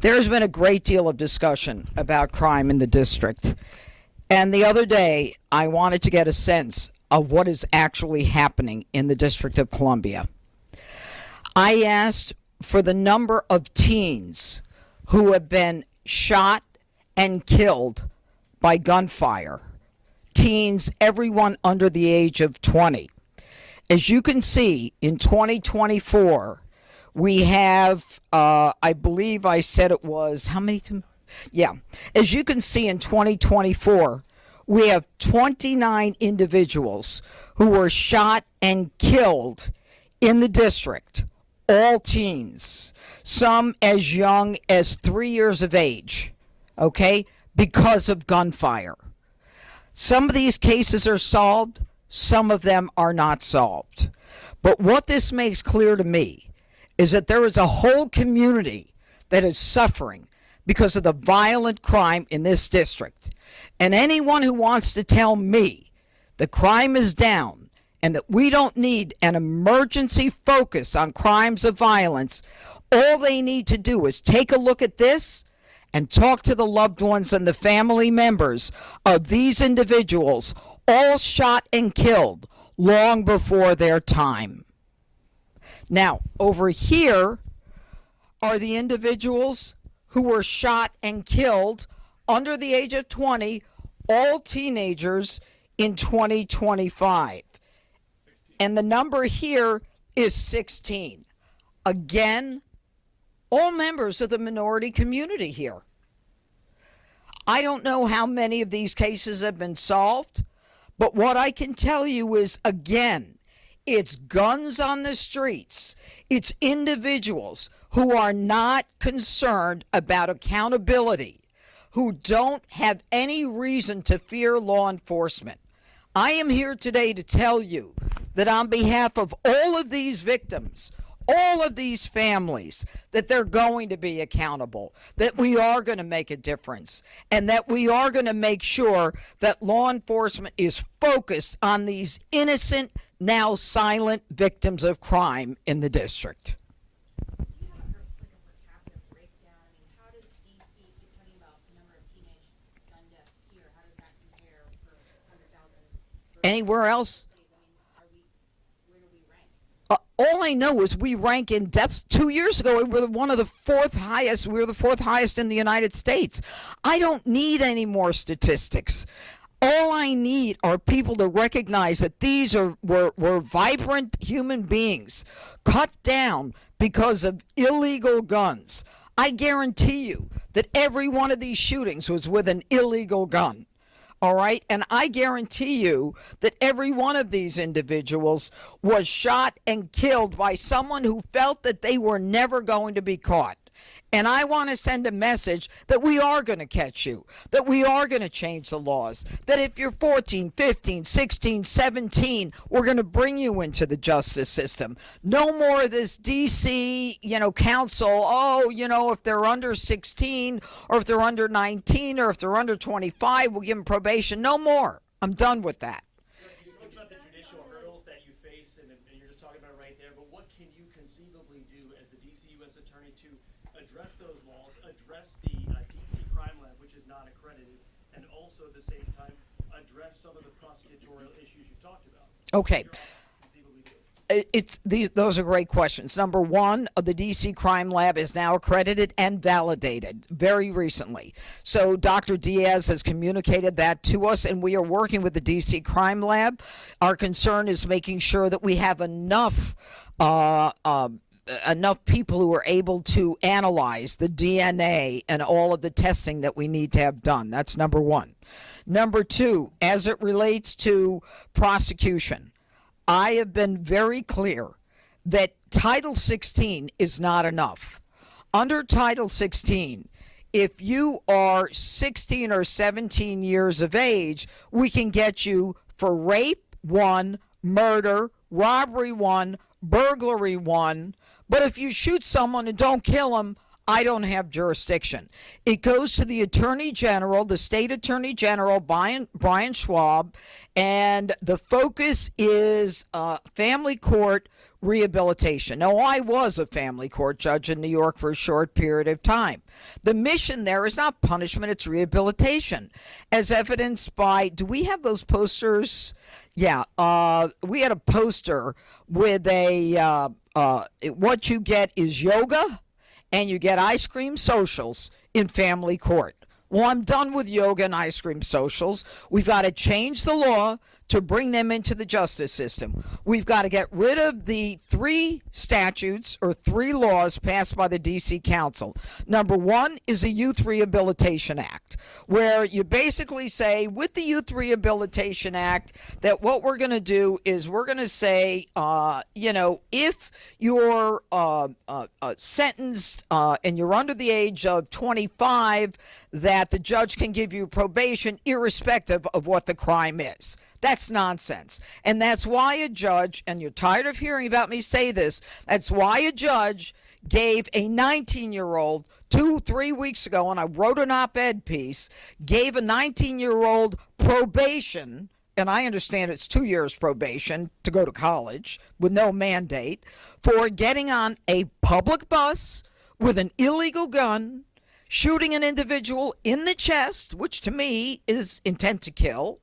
There's been a great deal of discussion about crime in the district. And the other day, I wanted to get a sense of what is actually happening in the District of Columbia. I asked for the number of teens who have been shot and killed by gunfire. Teens, everyone under the age of 20. As you can see, in 2024, we have, I believe I said it was, how many? Yeah. As you can see, in 2024, we have 29 individuals who were shot and killed in the district, all teens, some as young as 3 years of age, okay, because of gunfire. Some of these cases are solved, some of them are not solved. But what this makes clear to me is that there is a whole community that is suffering because of the violent crime in this district. And anyone who wants to tell me the crime is down and that we don't need an emergency focus on crimes of violence, all they need to do is take a look at this and talk to the loved ones and the family members of these individuals, all shot and killed long before their time. Now, over here are the individuals who were shot and killed under the age of 20, all teenagers in 2025. And the number here is 16. Again, all members of the minority community here. I don't know how many of these cases have been solved, but what I can tell you is, again, it's guns on the streets. It's individuals who are not concerned about accountability, who don't have any reason to fear law enforcement. I am here today to tell you that on behalf of all of these victims, all of these families, that they're going to be accountable, that we are going to make a difference, and that we are going to make sure that law enforcement is focused on these innocent, now silent victims of crime in the district. Do you have a per capita breakdown? I mean, how does DC, keep talking about the number of teenage gun deaths here, how does that compare for 100,000? Anywhere else? All I know is we rank in deaths. 2 years ago, we were one of the fourth highest. We were the fourth highest in the United States. I don't need any more statistics. All I need are people to recognize that these were vibrant human beings cut down because of illegal guns. I guarantee you that every one of these shootings was with an illegal gun. All right. And I guarantee you that every one of these individuals was shot and killed by someone who felt that they were never going to be caught. And I want to send a message that we are going to catch you, that we are going to change the laws, that if you're 14, 15, 16, 17, we're going to bring you into the justice system. No more of this DC, council, if they're under 16 or if they're under 19 or if they're under 25, we'll give them probation. No more. I'm done with that. You talked about the judicial hurdles that you face, and you're just talking about it right there, but what can you conceivably do as the DC U.S. Attorney to address those laws, address the DC Crime Lab, which is not accredited, and also at the same time address some of the prosecutorial issues you talked about? Okay. Those are great questions. Number one, the DC Crime Lab is now accredited and validated very recently. So Dr. Diaz has communicated that to us, and we are working with the DC Crime Lab. Our concern is making sure that we have enough people who are able to analyze the DNA and all of the testing that we need to have done. That's number one. Number two, as it relates to prosecution, I have been very clear that Title 16 is not enough. Under Title 16, if you are 16 or 17 years of age, we can get you for rape 1, murder, robbery 1, burglary 1. But if you shoot someone and don't kill them, I don't have jurisdiction. It goes to the Attorney General, the State Attorney General, Brian Schwab, and the focus is family court rehabilitation. Now, I was a family court judge in New York for a short period of time. The mission there is not punishment, it's rehabilitation, as evidenced by, do we have those posters? Yeah, we had a poster with what you get is yoga, and you get ice cream socials in family court. Well, I'm done with yoga and ice cream socials. We've got to change the law to bring them into the justice system. We've got to get rid of the 3 statutes or 3 laws passed by the D.C. Council. Number 1 is the Youth Rehabilitation Act, where you basically say with the Youth Rehabilitation Act that what we're going to do is we're going to say, if you're sentenced and you're under the age of 25, that the judge can give you probation irrespective of what the crime is. That's nonsense. And that's why a judge, and you're tired of hearing about me say this, that's why a judge gave a 19-year-old 2-3 weeks ago, and I wrote an op-ed piece, gave a 19-year-old probation, and I understand it's 2 years probation to go to college with no mandate, for getting on a public bus with an illegal gun, shooting an individual in the chest, which to me is intent to kill.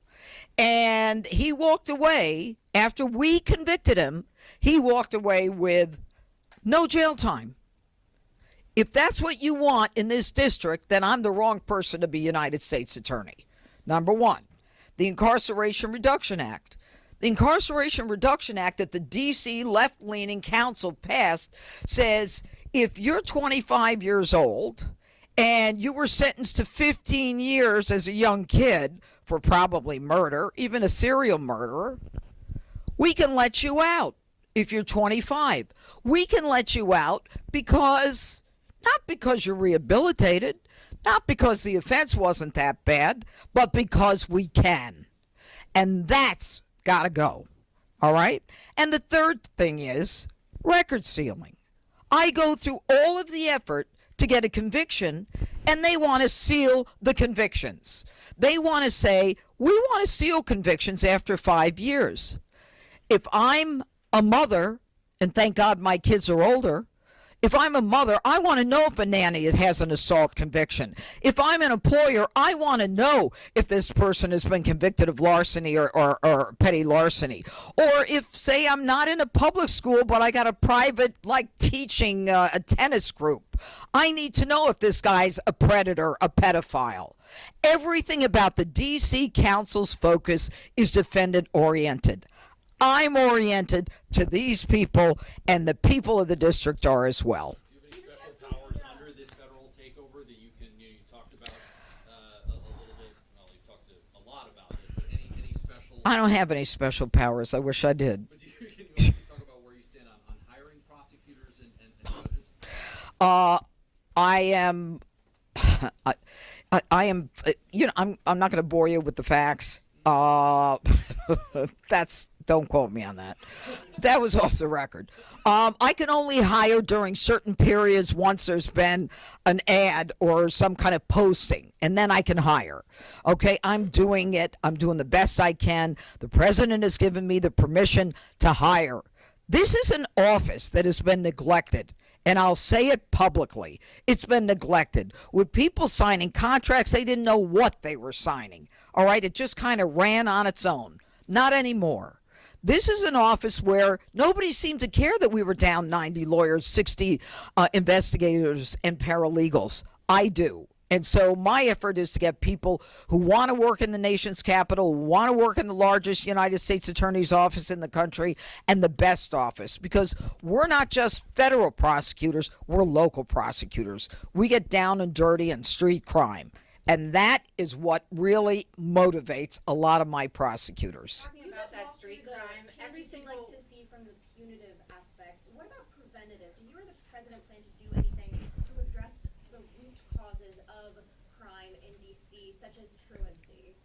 And he walked away, after we convicted him, he walked away with no jail time. If that's what you want in this district, then I'm the wrong person to be United States Attorney. Number 1, the Incarceration Reduction Act. The Incarceration Reduction Act that the D.C. left-leaning council passed says if you're 25 years old and you were sentenced to 15 years as a young kid for probably murder, even a serial murderer, we can let you out if you're 25. We can let you out because, not because you're rehabilitated, not because the offense wasn't that bad, but because we can. And that's got to go. All right? And the third thing is record sealing. I go through all of the effort to get a conviction, and they want to seal the convictions. They want to say, we want to seal convictions after 5 years. If I'm a mother, and thank God my kids are older, if I'm a mother, I want to know if a nanny has an assault conviction. If I'm an employer, I want to know if this person has been convicted of larceny or petty larceny. Or if, say, I'm not in a public school, but I got a private, teaching a tennis group. I need to know if this guy's a predator, a pedophile. Everything about the D.C. Council's focus is defendant-oriented. I'm oriented to these people, and the people of the district are as well. Do you have any special powers under this federal takeover that you can, you talked about a little bit, well, you talked a lot about it, but any special... I don't have any special powers. I wish I did. But can you also talk about where you stand on hiring prosecutors and judges? I am, I'm not going to bore you with the facts. Don't quote me on that. That was off the record. I can only hire during certain periods once there's been an ad or some kind of posting, and then I can hire. Okay, I'm doing it. I'm doing the best I can. The president has given me the permission to hire. This is an office that has been neglected. And I'll say it publicly. It's been neglected. With people signing contracts, they didn't know what they were signing. All right, it just kind of ran on its own. Not anymore. This is an office where nobody seemed to care that we were down 90 lawyers, 60 investigators, and paralegals. I do. And so my effort is to get people who want to work in the nation's capital, who want to work in the largest United States Attorney's office in the country, and the best office. Because we're not just federal prosecutors, we're local prosecutors. We get down and dirty in street crime. And that is what really motivates a lot of my prosecutors. Talking about that street crime, everything like to see from the punitive aspects. What about preventative? Do you or the president plan to do anything to address the root causes of crime in DC, such as truancy?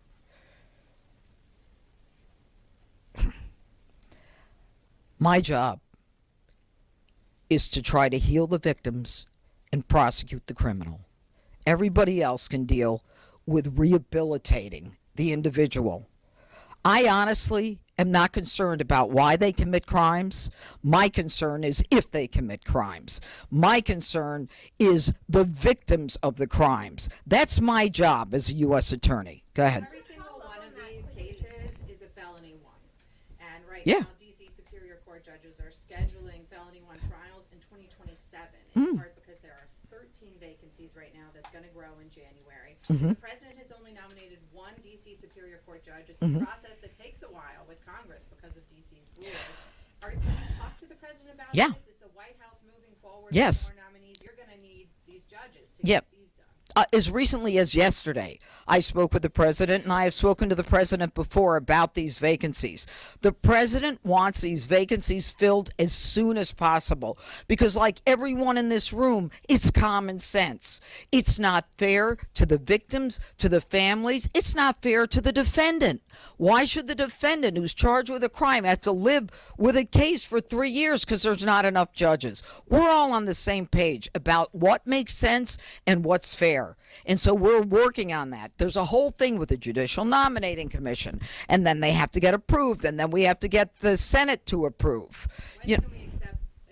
My job is to try to heal the victims and prosecute the criminal. Everybody else can deal with rehabilitating the individual. I honestly am not concerned about why they commit crimes. My concern is if they commit crimes. My concern is the victims of the crimes. That's my job as a U.S. attorney. Go ahead. Every single one of these cases is a felony one. And right Yeah. now, DC Superior Court judges are scheduling felony one trials in 2027, in part because there are 13 vacancies right now that's going to grow in January. The president has only nominated one DC Superior Court judge. It's a process that takes a while with Congress because of DC's rules. Have you talked to the president about Yeah. this? Is the White House moving forward Yes. with more nominees? You're going to need these judges to Yep. get these done. As recently as yesterday, I spoke with the president, and I have spoken to the president before about these vacancies. The president wants these vacancies filled as soon as possible because, like everyone in this room, it's common sense. It's not fair to the victims, to the families. It's not fair to the defendant. Why should the defendant who's charged with a crime have to live with a case for 3 years because there's not enough judges? We're all on the same page about what makes sense and what's fair. And so we're working on that. There's a whole thing with the Judicial Nominating Commission, and then they have to get approved, and then we have to get the Senate to approve. When You, can we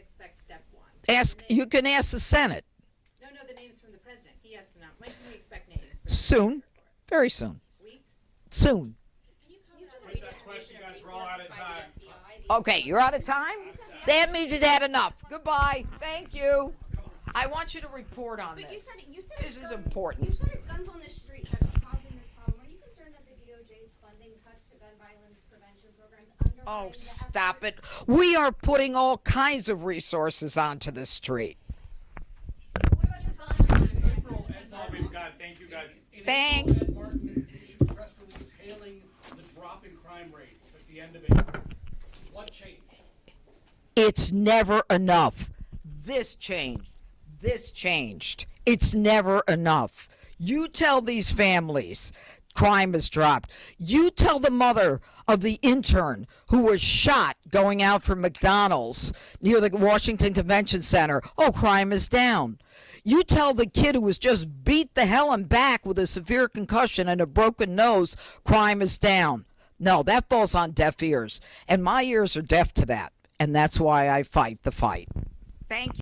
expect step one? you can ask the Senate No, the names from the president. He has to know. When can we expect names? For the soon, Superior Court? very soon, Weeks? soon. Can you comment on the With that question, guys, we're all out of time. Okay, you're out of time? That means he's had enough. Goodbye. Thank you. I want you to report on But this. you said This it's is guns, important. You said it's guns on the street that's causing this problem. Are you concerned that the DOJ's funding cuts to gun violence prevention programs undermine Oh, the stop it. efforts? We are putting all kinds of resources onto the street. What about the gun violence? That's all we've got. Thank you, guys. Thanks. Ed Martin issued a press release hailing the drop in crime rates at the end of April. What changed? It's never enough. This changed. This changed. It's never enough. You tell these families crime has dropped. You tell the mother of the intern who was shot going out from McDonald's near the Washington Convention Center, oh, crime is down. You tell the kid who was just beat the hell and back with a severe concussion and a broken nose, crime is down. No, that falls on deaf ears. And my ears are deaf to that. And that's why I fight the fight. Thank you.